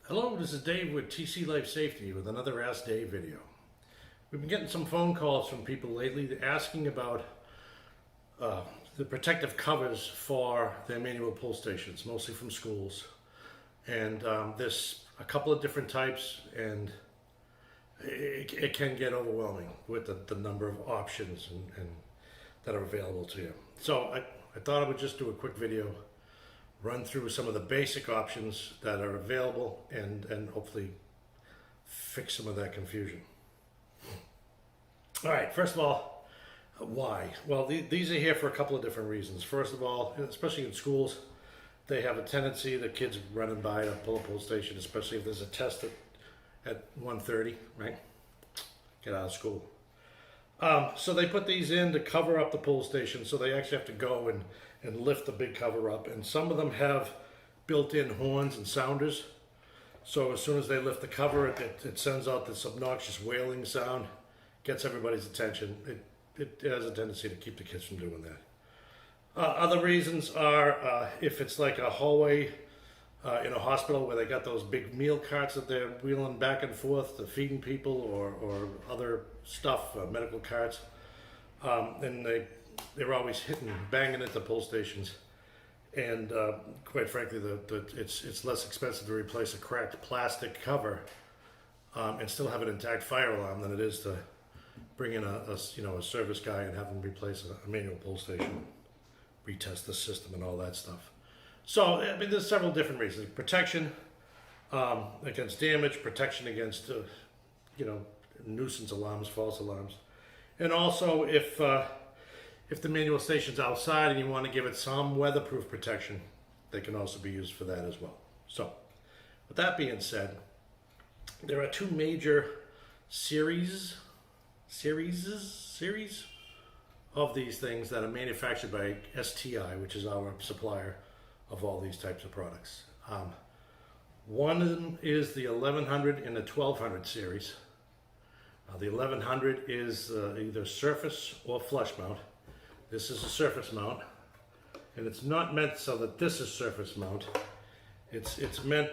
Hello, this is Dave with TC Life Safety with another Ask Dave video. We've been getting some phone calls from people lately asking about the protective covers for their manual pull stations, mostly from schools. And there's a couple of different types, and it can get overwhelming with the number of options and that are available to you. So I thought I would just do a quick video, run through some of the basic options that are available and hopefully fix some of that confusion. All right, first of all, why? Well, these are here for a couple of different reasons. First of all, especially in schools, they have a tendency, the kids running by to pull a pull station, especially if there's a test at 1:30, right? Get out of school. So they put these in to cover up the pull station, so they actually have to go and lift the big cover up. And some of them have built-in horns and sounders. So as soon as they lift the cover, it sends out this obnoxious wailing sound, gets everybody's attention. It has a tendency to keep the kids from doing that. Other reasons are if it's like a hallway in a hospital where they got those big meal carts that they're wheeling back and forth to feeding people or other stuff, medical carts, and they're always banging into pull stations, and quite frankly, it's less expensive to replace a cracked plastic cover and still have an intact fire alarm than it is to bring in a service guy and have him replace a manual pull station, retest the system and all that stuff. So I mean, there's several different reasons: protection against damage, protection against nuisance alarms, false alarms, and also if the manual station's outside and you want to give it some weatherproof protection, they can also be used for that as well. So, with that being said, there are two major series of these things that are manufactured by STI, which is our supplier of all these types of products. One of them is the 1100 and the 1200 series. The 1100 is either surface or flush mount. This is a surface mount, and it's not meant so that this is surface mount. It's meant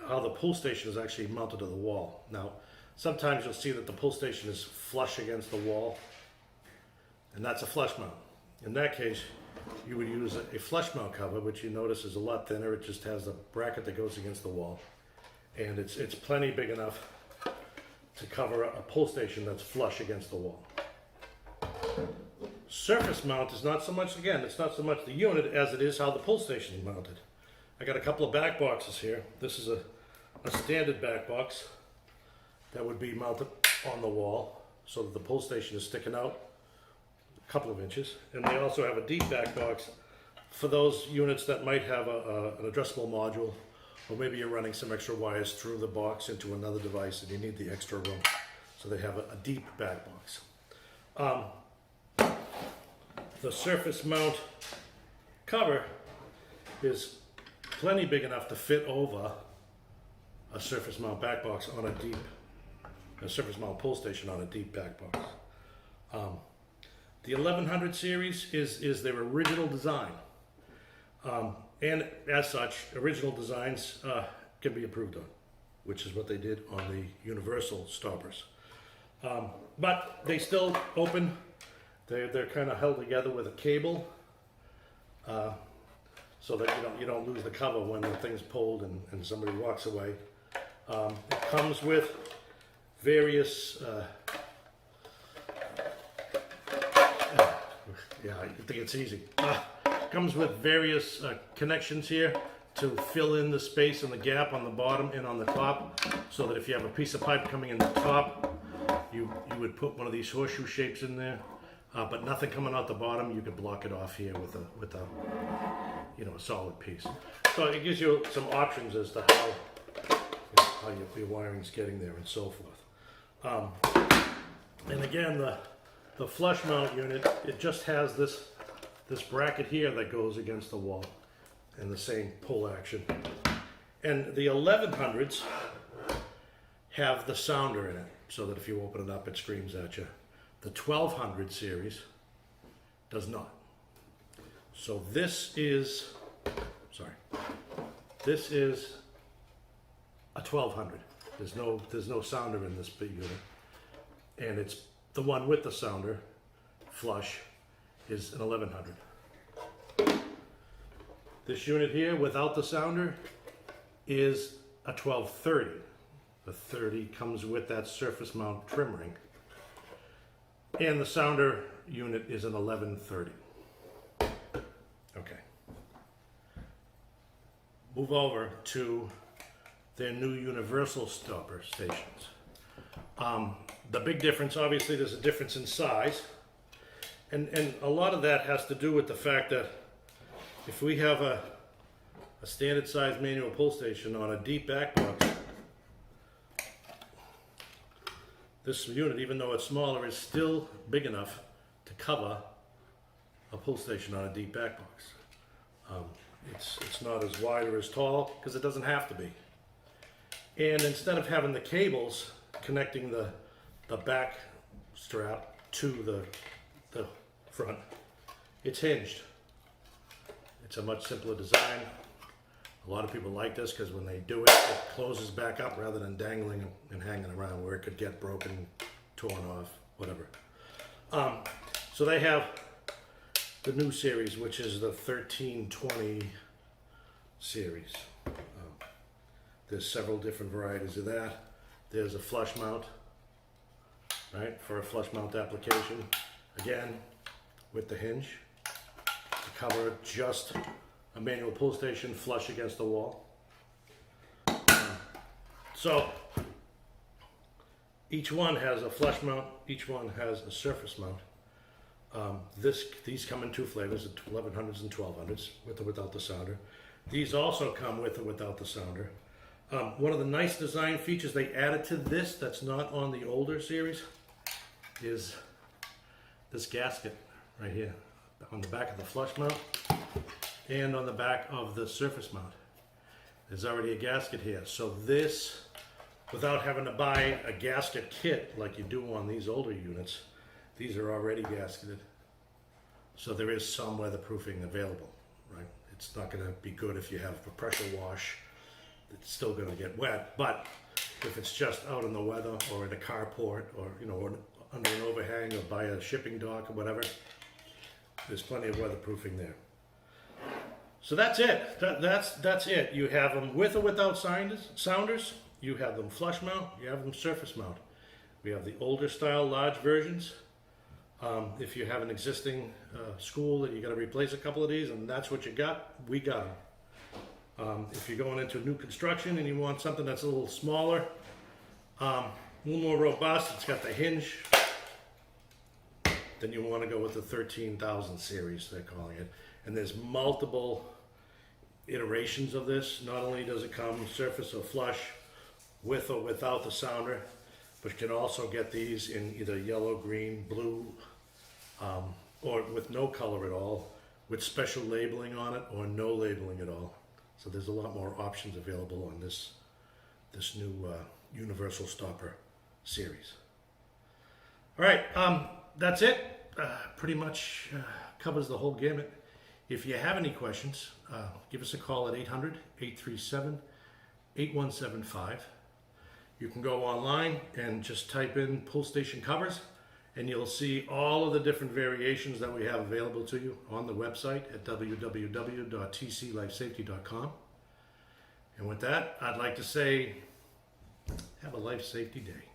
how the pull station is actually mounted to the wall. Now, sometimes you'll see that the pull station is flush against the wall, and that's a flush mount. In that case, you would use a flush mount cover, which you notice is a lot thinner. It just has a bracket that goes against the wall, and it's plenty big enough to cover a pull station that's flush against the wall. Surface mount is not so much, again, it's not so much the unit as it is how the pull station is mounted. I got a couple of back boxes here. This is a standard back box that would be mounted on the wall so that the pull station is sticking out a couple of inches. And they also have a deep back box for those units that might have an addressable module, or maybe you're running some extra wires through the box into another device and you need the extra room. So they have a deep back box. The surface mount cover is plenty big enough to fit over a surface mount back box on a surface mount pull station on a deep back box. The 1100 series is their original design. And as such, original designs can be improved on, which is what they did on the universal stoppers. But they still open. They're kind of held together with a cable, so that you don't lose the cover when the thing's pulled and somebody walks away. It comes with various. I think it's easy. Comes with various connections here to fill in the space and the gap on the bottom and on the top, so that if you have a piece of pipe coming in the top, you would put one of these horseshoe shapes in there. But nothing coming out the bottom, you could block it off here with a solid piece. So it gives you some options as to how your wiring's getting there and so forth. And again, the flush mount unit, it just has this bracket here that goes against the wall and the same pull action. And the 1100s have the sounder in it, so that if you open it up, it screams at you. The 1200 series does not. So this is a 1200. There's no sounder in this big unit, and it's the one with the sounder, flush, is an 1100. This unit here without the sounder is a 1230. The 30 comes with that surface mount trim ring, and the sounder unit is an 1130. Okay. Move over to their new universal stopper stations. The big difference, obviously, there's a difference in size, and a lot of that has to do with the fact that if we have a standard size manual pull station on a deep back box, this unit, even though it's smaller, is still big enough to cover a pull station on a deep back box. It's not as wide or as tall because it doesn't have to be. And instead of having the cables connecting the back strap to the front, it's hinged. It's a much simpler design. A lot of people like this because when they do it, it closes back up rather than dangling and hanging around where it could get broken, torn off, whatever. So they have the new series, which is the 1320 series. There's several different varieties of that. There's a flush mount, right, for a flush mount application. Again, with the hinge to cover just a manual pull station flush against the wall. So each one has a flush mount, each one has a surface mount. These come in two flavors, the 1100s and 1200s, with or without the sounder. These also come with or without the sounder. One of the nice design features they added to this that's not on the older series is this gasket right here on the back of the flush mount and on the back of the surface mount. There's already a gasket here. So this, without having to buy a gasket kit like you do on these older units, these are already gasketed. So there is some weatherproofing available, right? It's not going to be good if you have a pressure wash. It's still going to get wet, but if it's just out in the weather or in a carport or, you know, or under an overhang or by a shipping dock or whatever, there's plenty of weatherproofing there. So that's it. That's it. You have them with or without sounders. You have them flush mount. You have them surface mount. We have the older style large versions. If you have an existing school that you got to replace a couple of these and that's what you got, we got them. If you're going into new construction and you want something that's a little smaller, a little more robust, it's got the hinge, then you want to go with the 13,000 series, they're calling it. And there's multiple iterations of this. Not only does it come surface or flush, with or without the sounder, but you can also get these in either yellow, green, blue, or with no color at all, with special labeling on it or no labeling at all. So there's a lot more options available on this new universal stopper series. All right, that's it. Pretty much covers the whole gamut. If you have any questions, give us a call at 800-837-8175. You can go online and just type in pull station covers, and you'll see all of the different variations that we have available to you on the website at www.tclifesafety.com. And with that, I'd like to say, have a life safety day.